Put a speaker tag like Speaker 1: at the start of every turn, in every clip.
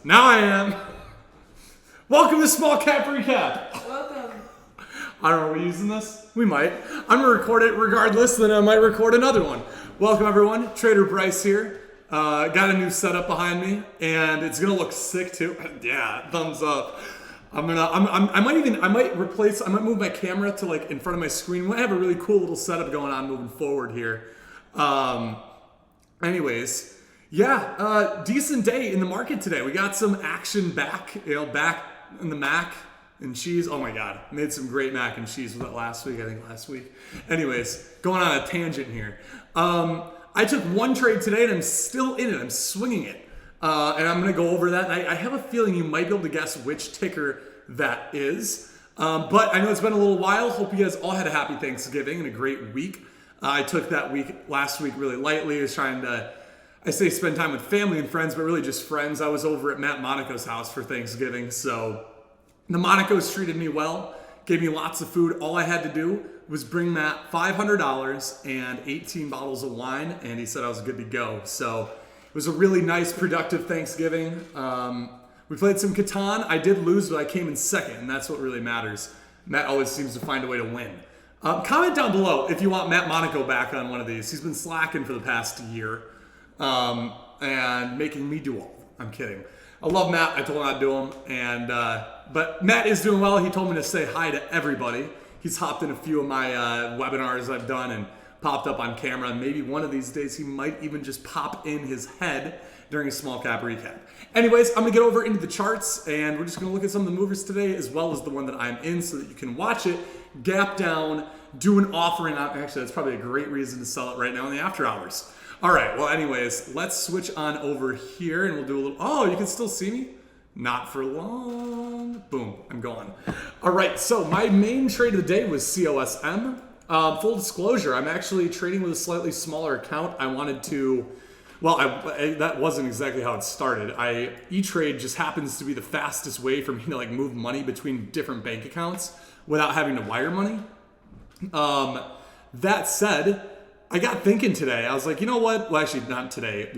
Speaker 1: Now I am. Welcome to Small Cap Recap.
Speaker 2: Welcome.
Speaker 1: I don't know, are we using this? We might. I'm gonna record it regardless, then I might record another one. Welcome everyone, Trader Bryce here. Got a new setup behind me, and it's gonna look sick too. Yeah, thumbs up. I might move my camera to like in front of my screen. I have a really cool little setup going on moving forward here. Anyways. Yeah, decent day in the market today. We got some action back in the mac and cheese. Oh my God, made some great mac and cheese with it last week. Anyways, going on a tangent here. I took one trade today and I'm still in it. I'm swinging it. And I'm going to go over that. I have a feeling you might be able to guess which ticker that is. But I know it's been a little while. Hope you guys all had a happy Thanksgiving and a great week. I took that last week really lightly. I was trying to spend time with family and friends, but really just friends. I was over at Matt Monaco's house for Thanksgiving, so the Monacos treated me well, gave me lots of food. All I had to do was bring Matt $500 and 18 bottles of wine, and he said I was good to go. So it was a really nice, productive Thanksgiving. We played some Catan. I did lose, but I came in second, and that's what really matters. Matt always seems to find a way to win. Comment down below if you want Matt Monaco back on one of these. He's been slacking for the past year. And making me do all. I'm kidding. I love Matt. I told him I'd do him, but Matt is doing well. He told me to say hi to everybody. He's hopped in a few of my webinars I've done and popped up on camera. And maybe one of these days he might even just pop in his head during a small cap recap. Anyways, I'm gonna get over into the charts and we're just gonna look at some of the movers today as well as the one that I'm in so that you can watch it, gap down, do an offering. Actually, that's probably a great reason to sell it right now in the after hours. All right, well, anyways, let's switch on over here and we'll do a little, oh, you can still see me? Not for long. Boom, I'm gone. All right, so my main trade of the day was COSM. Full disclosure, I'm actually trading with a slightly smaller account. I wanted to, that wasn't exactly how it started. E-Trade just happens to be the fastest way for me to like move money between different bank accounts without having to wire money. That said, I got thinking today. I was like, you know what? Well, actually, not today.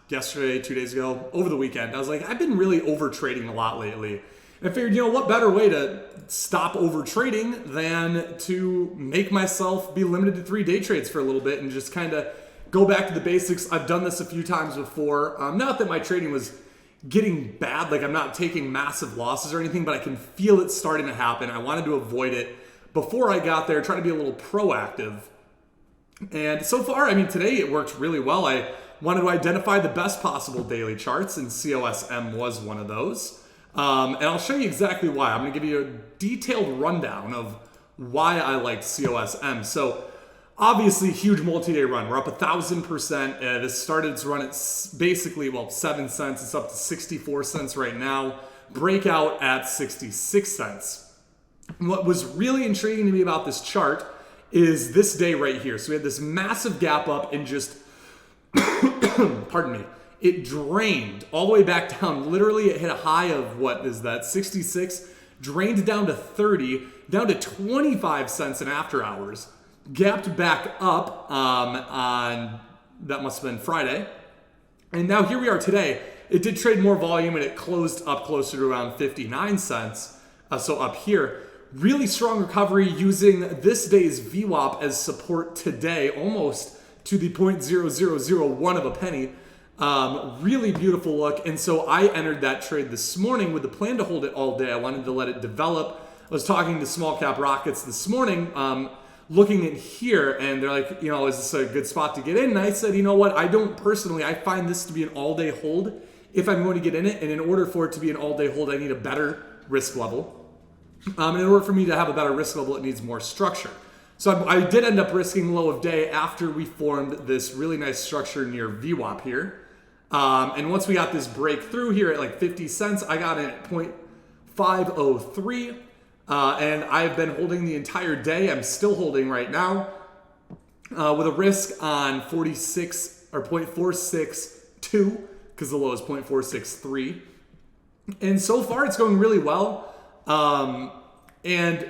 Speaker 1: Yesterday, 2 days ago, over the weekend. I was like, I've been really over trading a lot lately. And I figured, you know, what better way to stop over trading than to make myself be limited to 3 day trades for a little bit and just kind of go back to the basics. I've done this a few times before. Not that my trading was getting bad. Like I'm not taking massive losses or anything, but I can feel it starting to happen. I wanted to avoid it before I got there, try to be a little proactive. And so far, I mean, today it worked really well. I wanted to identify the best possible daily charts, and COSM was one of those. And I'll show you exactly why. I'm going to give you a detailed rundown of why I liked COSM. So obviously, huge multi-day run. We're up 1,000%. This started its run at basically, 7 cents. It's up to 64 cents right now. Breakout at 66 cents. What was really intriguing to me about this chart is this day right here. So we had this massive gap up and just, pardon me, it drained all the way back down. Literally, it hit a high of, 66, drained down to 30, down to 25 cents in after hours, gapped back up on, that must have been Friday. And now here we are today. It did trade more volume and it closed up closer to around 59 cents. So up here. Really strong recovery using this day's VWAP as support today, almost to the 0.0001 of a penny. Really beautiful look. And so I entered that trade this morning with the plan to hold it all day. I wanted to let it develop. I was talking to Small Cap Rockets this morning, looking in here, and they're like, you know, is this a good spot to get in? And I said, you know what? I find this to be an all-day hold if I'm going to get in it. And in order for it to be an all-day hold, I need a better risk level. And in order for me to have a better risk level, it needs more structure. So I did end up risking low of day after we formed this really nice structure near VWAP here. And once we got this breakthrough here at like 50 cents, I got in at 0.503. And I've been holding the entire day. I'm still holding right now with a risk on 46 or 0.462 because the low is 0.463. And so far it's going really well. And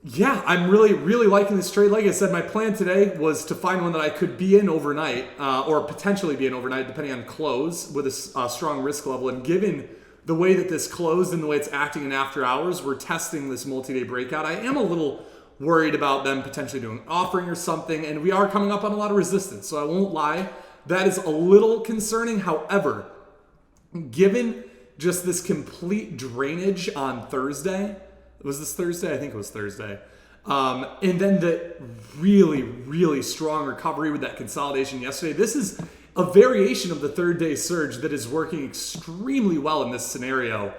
Speaker 1: Yeah, I'm really, really liking this trade. Like I said, my plan today was to find one that I could be in overnight, or potentially be in overnight, depending on close, with a strong risk level. And given the way that this closed and the way it's acting in after hours, we're testing this multi-day breakout. I am a little worried about them potentially doing an offering or something, and we are coming up on a lot of resistance. So I won't lie, that is a little concerning. However, given just this complete drainage on Thursday, was this Thursday? I think it was Thursday. And then the really, really strong recovery with that consolidation yesterday. This is a variation of the third day surge that is working extremely well in this scenario.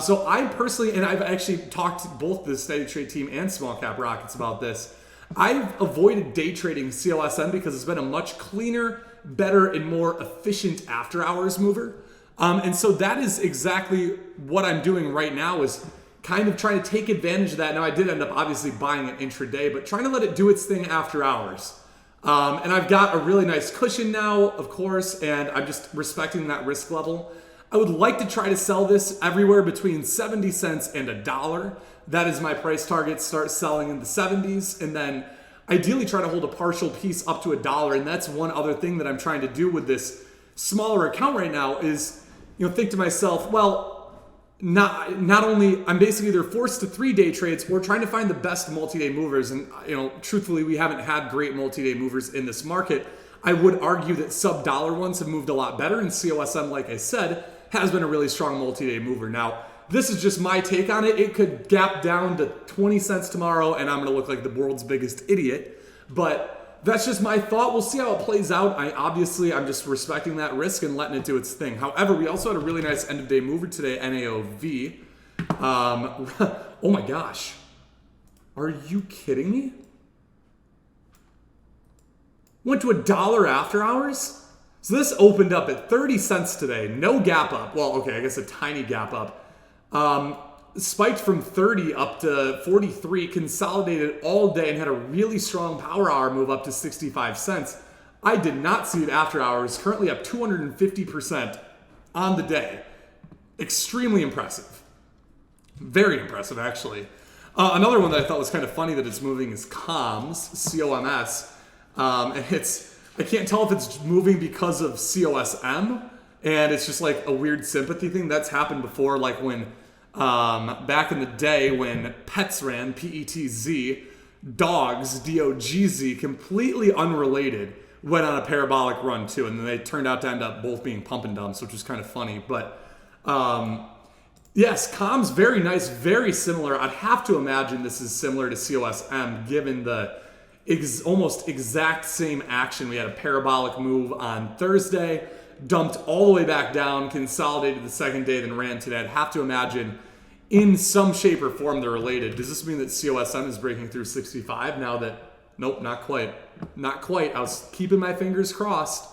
Speaker 1: So I personally, and I've actually talked to both the Steady Trade team and Small Cap Rockets about this, I've avoided day trading COSM because it's been a much cleaner, better, and more efficient after hours mover. And so that is exactly what I'm doing right now, is kind of trying to take advantage of that. Now, I did end up obviously buying it intraday, but trying to let it do its thing after hours. And I've got a really nice cushion now, of course, and I'm just respecting that risk level. I would like to try to sell this everywhere between 70 cents and $1. That is my price target. Start selling in the 70s, and then ideally try to hold a partial piece up to $1. And that's one other thing that I'm trying to do with this smaller account right now is, think to myself, well, not only I'm basically either forced to 3-day trades or trying to find the best multi-day movers. And, truthfully, we haven't had great multi-day movers in this market. I would argue that sub-dollar ones have moved a lot better, and COSM, like I said, has been a really strong multi-day mover. Now, this is just my take on it. It could gap down to 20 cents tomorrow, and I'm going to look like the world's biggest idiot. But that's just my thought. We'll see how it plays out. I'm just respecting that risk and letting it do its thing. However, we also had a really nice end of day mover today, NAOV. Oh my gosh. Are you kidding me? Went to $1 after hours? So this opened up at 30 cents today. No gap up. Well, okay, I guess a tiny gap up. Spiked from 30 up to 43, consolidated all day, and had a really strong power hour move up to 65 cents. I did not see it after hours. Currently up 250% on the day. Extremely impressive. Very impressive, actually. Another one that I thought was kind of funny that it's moving is COMS, C-O-M-S. And I can't tell if it's moving because of COSM, and it's just like a weird sympathy thing. That's happened before, like when back in the day when Pets ran, P-E-T-Z, Dogs, D-O-G-Z, completely unrelated, went on a parabolic run too, and then they turned out to end up both being pump and dumps, which was kind of funny. But yes, COM's very nice, very similar. I'd have to imagine this is similar to COSM, given the almost exact same action. We had a parabolic move on Thursday, dumped all the way back down, consolidated the second day, then ran today. I'd have to imagine in some shape or form they're related. Does this mean that COSM is breaking through 65 now that, nope, not quite. Not quite. I was keeping my fingers crossed.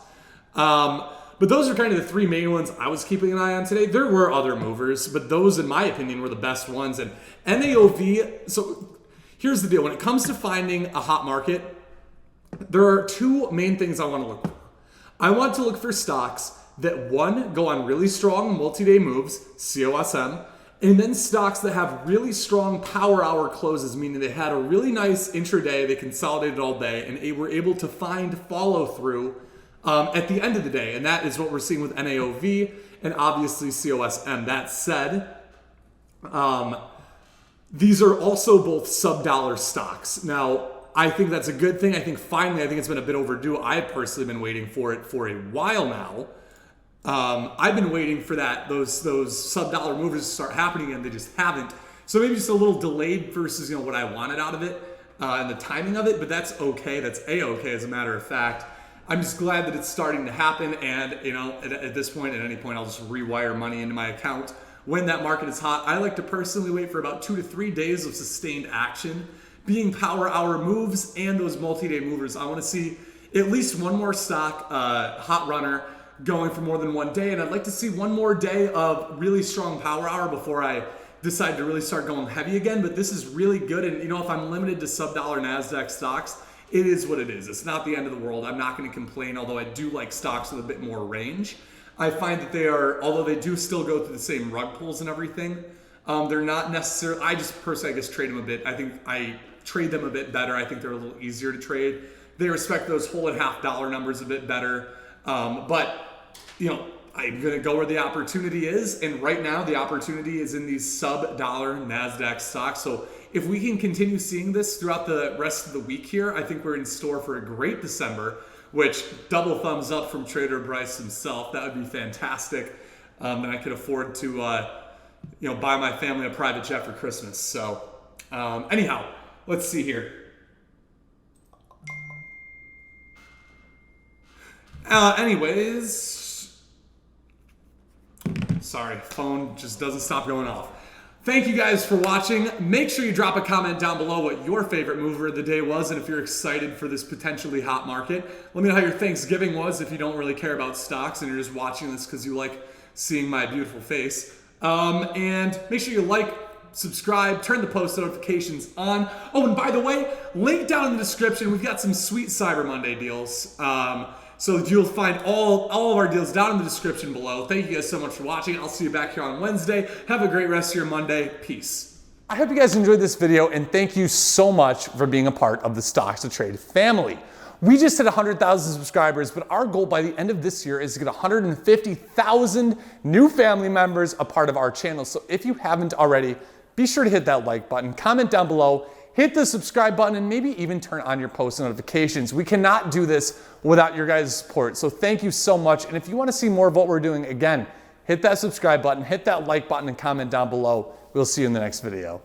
Speaker 1: But those are kind of the three main ones I was keeping an eye on today. There were other movers, but those, in my opinion, were the best ones. And NAOV, so here's the deal. When it comes to finding a hot market, there are two main things I want to look for. I want to look for stocks that, one, go on really strong multi-day moves, COSM, and then stocks that have really strong power hour closes, meaning they had a really nice intraday, they consolidated all day, and they were able to find follow-through at the end of the day. And that is what we're seeing with NAOV and obviously COSM. That said, these are also both sub-dollar stocks. Now, I think that's a good thing. I think it's been a bit overdue. I've personally been waiting for it for a while now. I've been waiting for those sub-dollar movers to start happening, and they just haven't. So maybe just a little delayed versus what I wanted out of it and the timing of it, but that's okay. That's a-okay as a matter of fact. I'm just glad that it's starting to happen, and at this point, at any point, I'll just rewire money into my account when that market is hot. I like to personally wait for about 2 to 3 days of sustained action, being power hour moves and those multi-day movers. I want to see at least one more stock, hot runner, going for more than 1 day, and I'd like to see one more day of really strong power hour before I decide to really start going heavy again. But this is really good, and if I'm limited to sub-dollar NASDAQ stocks, it is what it is. It's not the end of the world. I'm not going to complain, although I do like stocks with a bit more range. I find that they are, although they do still go through the same rug pulls and everything, They're not necessarily, I just personally, I guess, trade them a bit. I think I trade them a bit better. I think they're a little easier to trade. They respect those whole and half dollar numbers a bit better. But, you know, I'm going to go where the opportunity is. And right now, the opportunity is in these sub-dollar NASDAQ stocks. So if we can continue seeing this throughout the rest of the week here, I think we're in store for a great December, which double thumbs up from Trader Bryce himself. That would be fantastic. And I could afford to, you know, buy my family a private jet for Christmas. So anyhow, let's see here. Anyways, sorry, phone just doesn't stop going off. Thank you guys for watching. Make sure you drop a comment down below what your favorite mover of the day was, and if you're excited for this potentially hot market. Let me know how your Thanksgiving was if you don't really care about stocks and you're just watching this because you like seeing my beautiful face. And make sure you like, subscribe, turn the post notifications on. Oh, and by the way, link down in the description. We've got some sweet Cyber Monday deals. So you'll find all of our deals down in the description below. Thank you guys so much for watching. I'll see you back here on Wednesday. Have a great rest of your Monday. Peace. I hope you guys enjoyed this video, and thank you so much for being a part of the StocksToTrade family. We just hit 100,000 subscribers, but our goal by the end of this year is to get 150,000 new family members a part of our channel. So if you haven't already, be sure to hit that like button, comment down below, hit the subscribe button, and maybe even turn on your post notifications. We cannot do this without your guys' support. So thank you so much. And if you want to see more of what we're doing, again, hit that subscribe button, hit that like button, and comment down below. We'll see you in the next video.